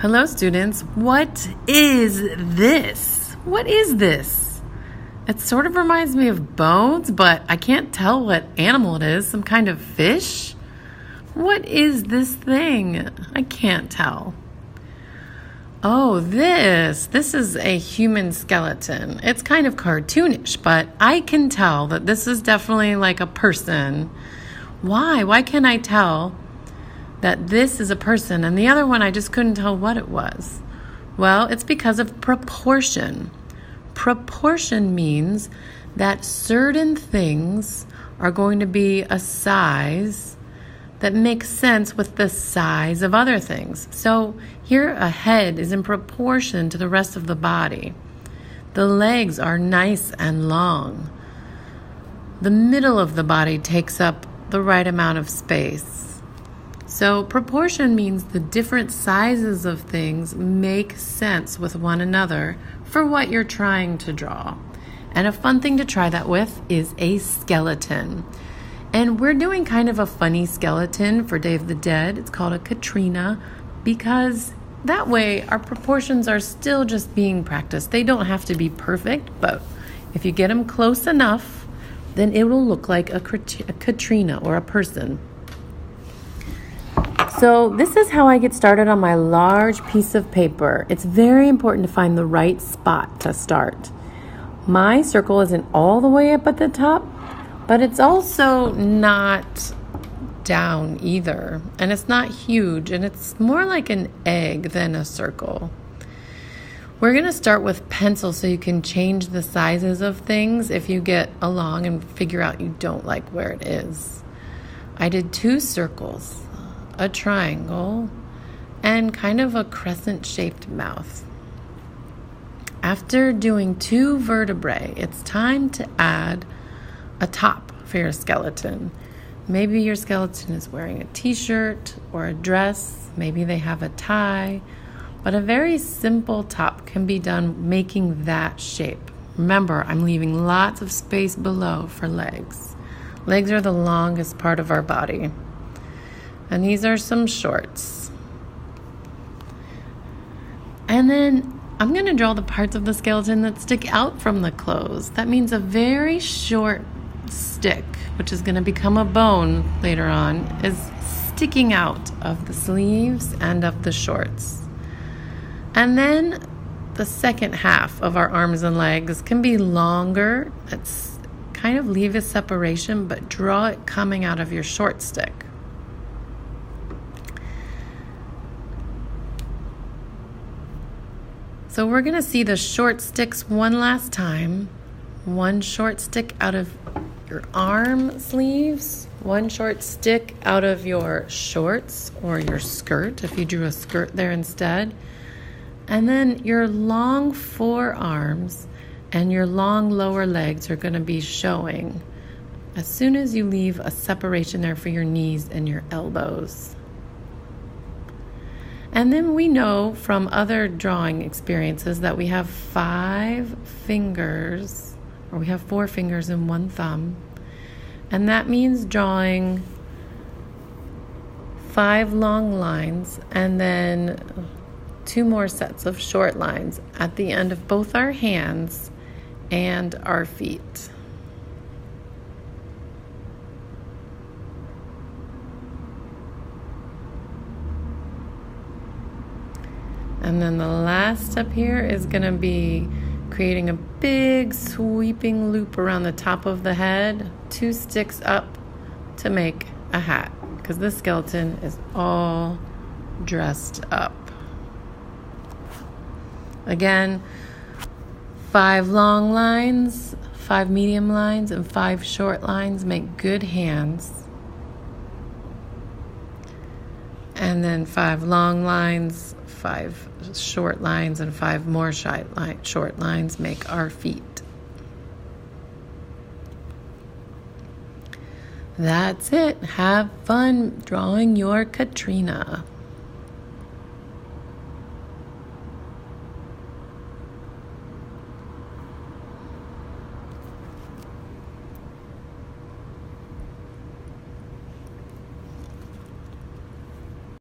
Hello, students. What is this? What is this? It sort of reminds me of bones, but I can't tell what animal it is. Some kind of fish? What is this thing? I can't tell. Oh, this is a human skeleton. It's kind of cartoonish, but I can tell that this is definitely like a person. Why? Why can't I tell that this is a person and the other one I just couldn't tell what it was? Well, it's because of proportion. Proportion means that certain things are going to be a size that makes sense with the size of other things. So here a head is in proportion to the rest of the body. The legs are nice and long. The middle of the body takes up the right amount of space. So proportion means the different sizes of things make sense with one another for what you're trying to draw. And a fun thing to try that with is a skeleton. And we're doing kind of a funny skeleton for Day of the Dead. It's called a Katrina because that way our proportions are still just being practiced. They don't have to be perfect, but if you get them close enough, then it will look like a Katrina or a person. So this is how I get started on my large piece of paper. It's very important to find the right spot to start. My circle isn't all the way up at the top, but it's also not down either. And it's not huge, and it's more like an egg than a circle. We're going to start with pencil so you can change the sizes of things if you get along and figure out you don't like where it is. I did 2 circles, a triangle, and kind of a crescent-shaped mouth. After doing 2 vertebrae, it's time to add a top for your skeleton. Maybe your skeleton is wearing a t-shirt or a dress. Maybe they have a tie. But a very simple top can be done making that shape. Remember, I'm leaving lots of space below for legs. Legs are the longest part of our body. And these are some shorts. And then I'm going to draw the parts of the skeleton that stick out from the clothes. That means a very short stick, which is going to become a bone later on, is sticking out of the sleeves and of the shorts. And then the second half of our arms and legs can be longer. It's kind of leave a separation, but draw it coming out of your short stick. So we're going to see the short sticks one last time. One short stick out of your arm sleeves, one short stick out of your shorts or your skirt if you drew a skirt there instead. And then your long forearms and your long lower legs are going to be showing as soon as you leave a separation there for your knees and your elbows. And then we know from other drawing experiences that we have 5 fingers, or we have 4 fingers and 1 thumb. And that means drawing 5 long lines and then 2 more sets of short lines at the end of both our hands and our feet. And then the last step here is going to be creating a big sweeping loop around the top of the head, 2 sticks up to make a hat, because this skeleton is all dressed up. Again, 5 long lines, 5 medium lines, and 5 short lines make good hands. And then 5 long lines, 5 short lines, and 5 more short lines make our feet. That's it. Have fun drawing your Katrina.